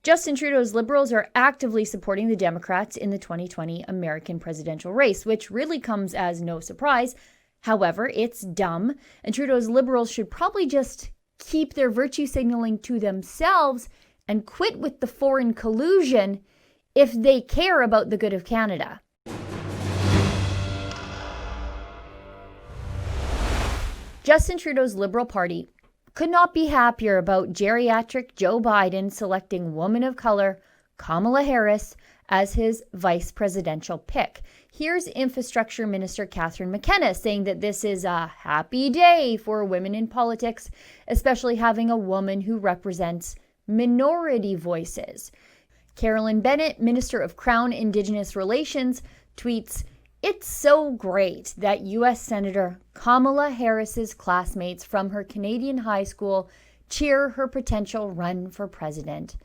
Justin Trudeau's Liberals are actively supporting the Democrats in the 2020 American presidential race, which really comes as no surprise. However, it's dumb, and Trudeau's Liberals should probably just keep their virtue signaling to themselves and quit with the foreign collusion if they care about the good of Canada. Justin Trudeau's Liberal Party could not be happier about geriatric Joe Biden selecting woman of color Kamala Harris as his vice presidential pick. Here's Infrastructure Minister Catherine McKenna saying that this is a happy day for women in politics, especially having a woman who represents minority voices. Carolyn Bennett, Minister of Crown Indigenous Relations, tweets, "It's so great that U.S. Senator Kamala Harris's classmates from her Canadian high school cheer her potential run for president."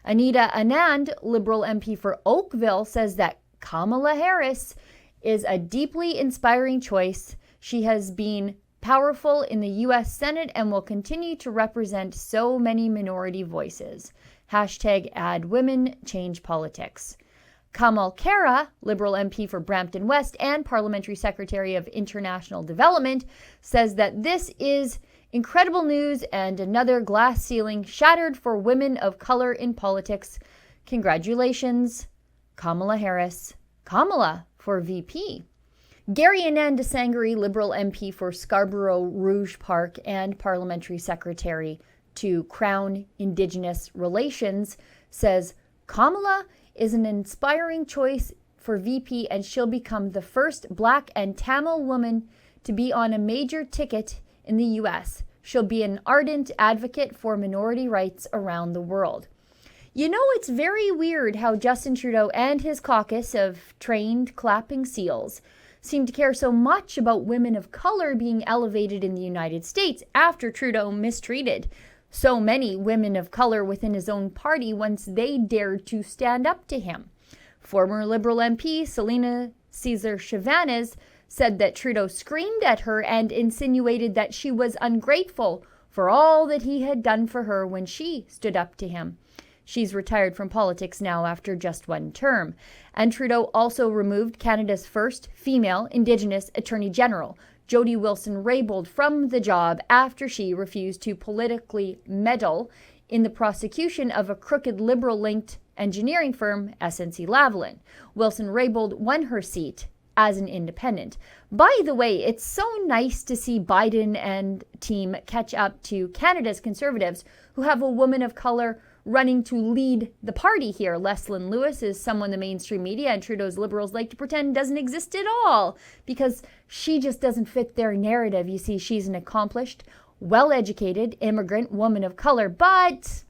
Anita Anand, Liberal MP for Oakville, says that Kamala Harris is a deeply inspiring choice. She has been powerful in the U.S. Senate and will continue to represent so many minority voices. #AddWomenChangePolitics. Kamal Khera, Liberal MP for Brampton West and Parliamentary Secretary of International Development, says that this is incredible news and another glass ceiling shattered for women of color in politics. Congratulations, Kamala Harris. Kamala for VP. Gary Anand Sangari, Liberal MP for Scarborough Rouge Park and Parliamentary Secretary to Crown Indigenous Relations, says Kamala is an inspiring choice for VP and she'll become the first Black and Tamil woman to be on a major ticket in the U.S. She'll be an ardent advocate for minority rights around the world. You know, it's very weird how Justin Trudeau and his caucus of trained clapping seals seem to care so much about women of color being elevated in the United States after Trudeau mistreated so many women of color within his own party once they dared to stand up to him. Former Liberal MP Selina Caesar-Chavannes said that Trudeau screamed at her and insinuated that she was ungrateful for all that he had done for her when she stood up to him. She's retired from politics now after just one term. And Trudeau also removed Canada's first female Indigenous Attorney General, Jody Wilson-Raybould, from the job after she refused to politically meddle in the prosecution of a crooked Liberal-linked engineering firm, SNC-Lavalin. Wilson-Raybould won her seat as an independent. By the way, it's so nice to see Biden and team catch up to Canada's Conservatives, who have a woman of color running to lead the party here. Leslyn Lewis is someone the mainstream media and Trudeau's Liberals like to pretend doesn't exist at all because she just doesn't fit their narrative. You see, she's an accomplished, well-educated immigrant woman of color, but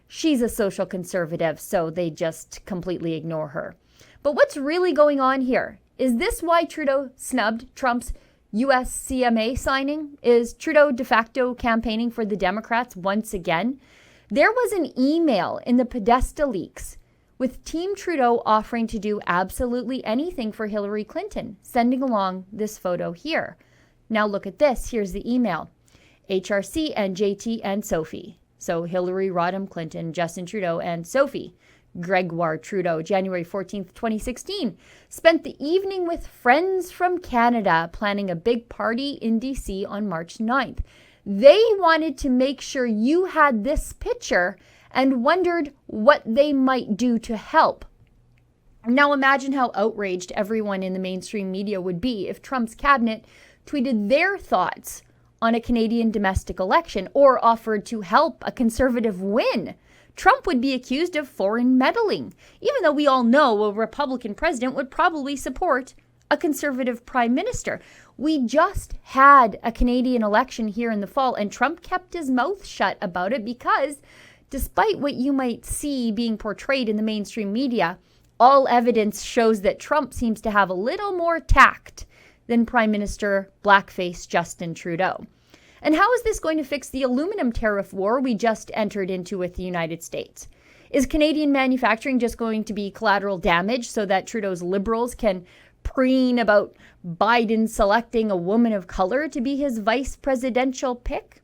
she's a social conservative, so they just completely ignore her. But what's really going on here? Is this why Trudeau snubbed Trump's U.S. CMA signing? Is Trudeau de facto campaigning for the Democrats once again? There was an email in the Podesta leaks with Team Trudeau offering to do absolutely anything for Hillary Clinton, sending along this photo here. Now look at this. Here's the email. HRC and JT and Sophie. So Hillary Rodham Clinton, Justin Trudeau, and Sophie Gregoire Trudeau, January 14th, 2016, spent the evening with friends from Canada planning a big party in DC on March 9th. They wanted to make sure you had this picture and wondered what they might do to help. Now imagine how outraged everyone in the mainstream media would be if Trump's cabinet tweeted their thoughts on a Canadian domestic election or offered to help a conservative win. Trump would be accused of foreign meddling, even though we all know a Republican president would probably support a conservative prime minister. We just had a Canadian election here in the fall, and Trump kept his mouth shut about it because, despite what you might see being portrayed in the mainstream media, all evidence shows that Trump seems to have a little more tact than Prime Minister blackface Justin Trudeau. And how is this going to fix the aluminum tariff war we just entered into with the United States? Is Canadian manufacturing just going to be collateral damage so that Trudeau's Liberals can preen about Biden selecting a woman of color to be his vice presidential pick?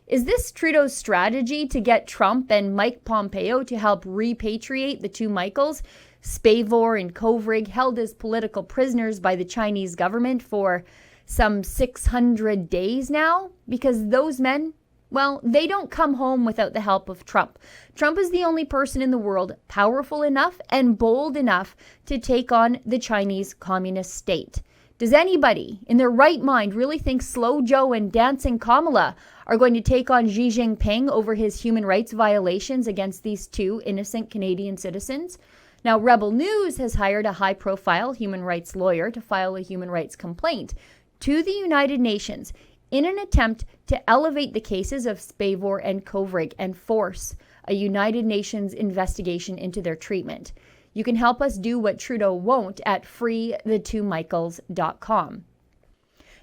Is this Trudeau's strategy to get Trump and Mike Pompeo to help repatriate the two Michaels, Spavor and Kovrig, held as political prisoners by the Chinese government for some 600 days now? Because those men, well, they don't come home without the help of Trump. Trump is the only person in the world powerful enough and bold enough to take on the Chinese communist state. Does anybody in their right mind really think Slow Joe and Dancing Kamala are going to take on Xi Jinping over his human rights violations against these two innocent Canadian citizens? Now, Rebel News has hired a high-profile human rights lawyer to file a human rights complaint to the United Nations in an attempt to elevate the cases of Spavor and Kovrig and force a United Nations investigation into their treatment. You can help us do what Trudeau won't at freethetwomichaels.com.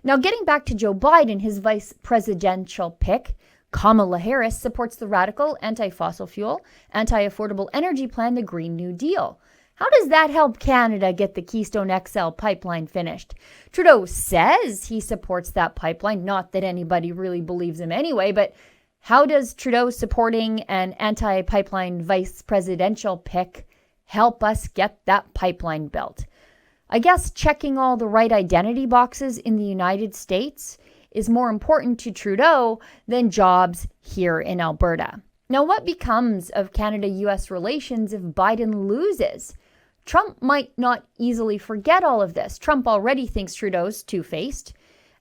Now, getting back to Joe Biden, his vice presidential pick, Kamala Harris, supports the radical anti-fossil fuel, anti-affordable energy plan, the Green New Deal. How does that help Canada get the Keystone XL pipeline finished? Trudeau says he supports that pipeline, not that anybody really believes him anyway, but how does Trudeau supporting an anti-pipeline vice presidential pick help us get that pipeline built? I guess checking all the right identity boxes in the United States is more important to Trudeau than jobs here in Alberta. Now, what becomes of Canada-US relations if Biden loses? Trump might not easily forget all of this. Trump already thinks Trudeau's two-faced,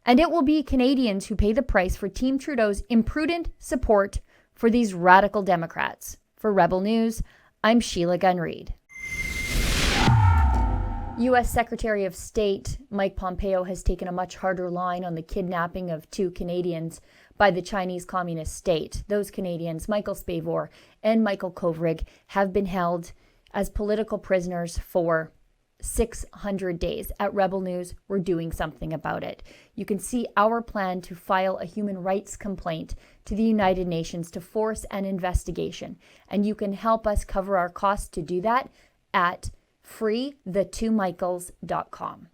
and it will be Canadians who pay the price for Team Trudeau's imprudent support for these radical Democrats. For Rebel News, I'm Sheila Gunn Reid. U.S. Secretary of State Mike Pompeo has taken a much harder line on the kidnapping of two Canadians by the Chinese Communist state. Those Canadians, Michael Spavor and Michael Kovrig, have been held as political prisoners for 600 days. At Rebel News, we're doing something about it. You can see our plan to file a human rights complaint to the United Nations to force an investigation. And you can help us cover our costs to do that at freethetwomichaels.com.